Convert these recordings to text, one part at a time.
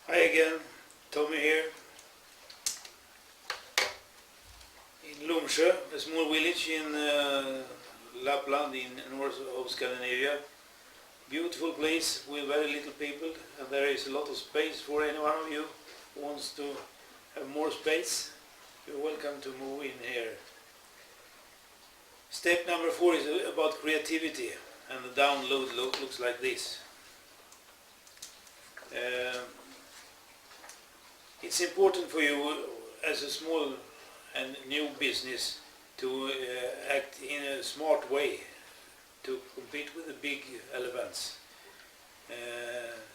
Hi again, Tommy here. In Lomsjö, a small village in Lapland in north of Scandinavia. Beautiful place with very little people, and there is a lot of space for any one of you who wants to have more space. You're welcome to move in here. Step number 4 is about creativity, and the download looks like this. It's important for you as a small and new business to act in a smart way to compete with the big elephants.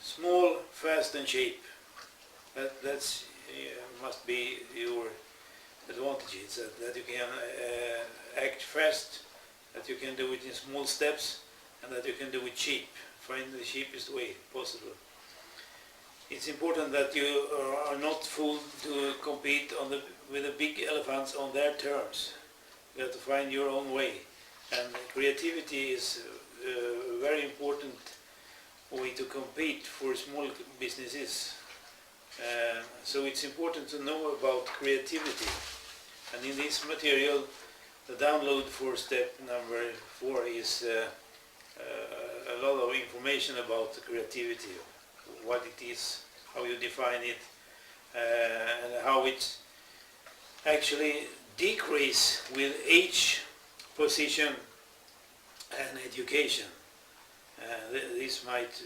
Small, fast and cheap. That's must be your advantages, that you can act fast, that you can do it in small steps, and that you can do it cheap. Find the cheapest way possible. It's important that you are not fooled to compete with the big elephants on their terms. You have to find your own way, and creativity is a very important way to compete for small businesses. So it's important to know about creativity, and in this material the download for step number 4 is a lot of information about creativity, what it is, how you define it, and how it actually decreases with age, position and education. This might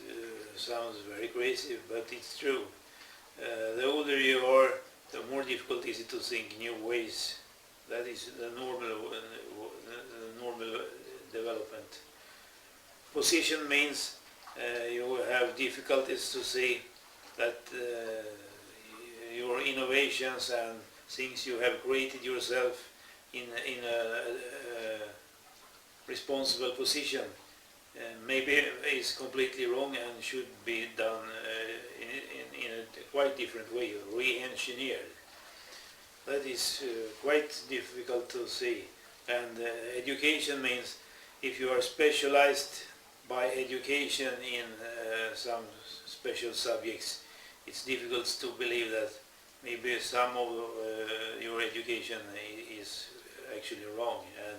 sound very crazy, but it's true. The older you are, the more difficult is it to think new ways. That is the normal development. Position means you have difficulties to see that your innovations and things you have created yourself in a responsible position maybe is completely wrong and should be done in a quite different way, re-engineered. That is quite difficult to see. And education means if you are specialized by education in some special subjects, it's difficult to believe that maybe some of your education is actually wrong, and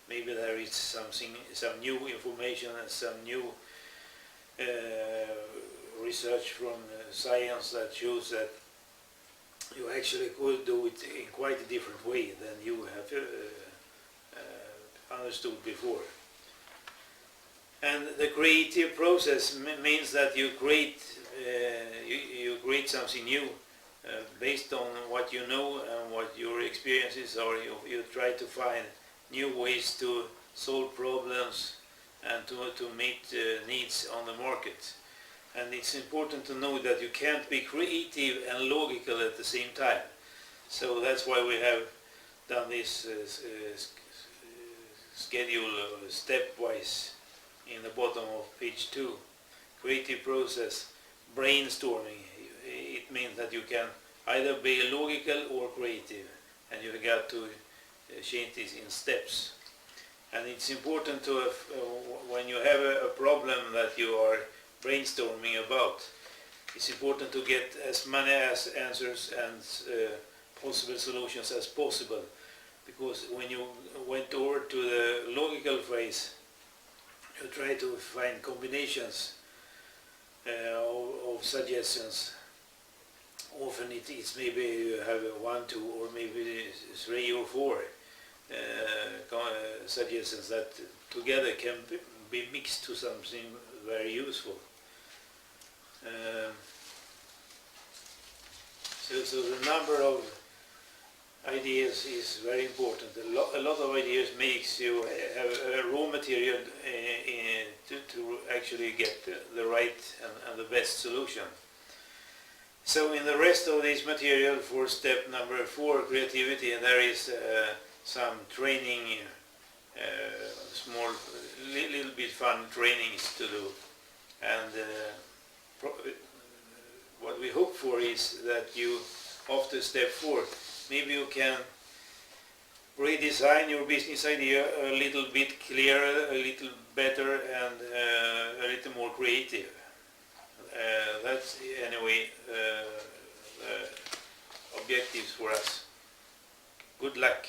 maybe there is some new information and some new research from science that shows that you actually could do it in quite a different way than you have understood before. And the creative process means that you create something new based on what you know and what your experiences are. You try to find new ways to solve problems and to meet needs on the market. And it's important to know that you can't be creative and logical at the same time. So that's why we have done this schedule stepwise in the bottom of page 2. Creative process, brainstorming. It means that you can either be logical or creative, and you got to change this in steps. And it's important to when you have a problem that you are brainstorming about, it's important to get as many answers and possible solutions as possible, because when you went over to the logical phase, you try to find combinations of suggestions. Often it is maybe you have 1, 2 or maybe 3 or 4 suggestions that together can be mixed to something very useful. So the number of ideas is very important. A lot of ideas makes you have a raw material to actually get the right and the best solution. So in the rest of this material for step number 4, creativity, and there is some training, small, little bit fun trainings to do. And what we hope for is that you, after step 4, maybe you can redesign your business idea a little bit clearer, a little better, and a little more creative. That's anyway objectives for us. Good luck.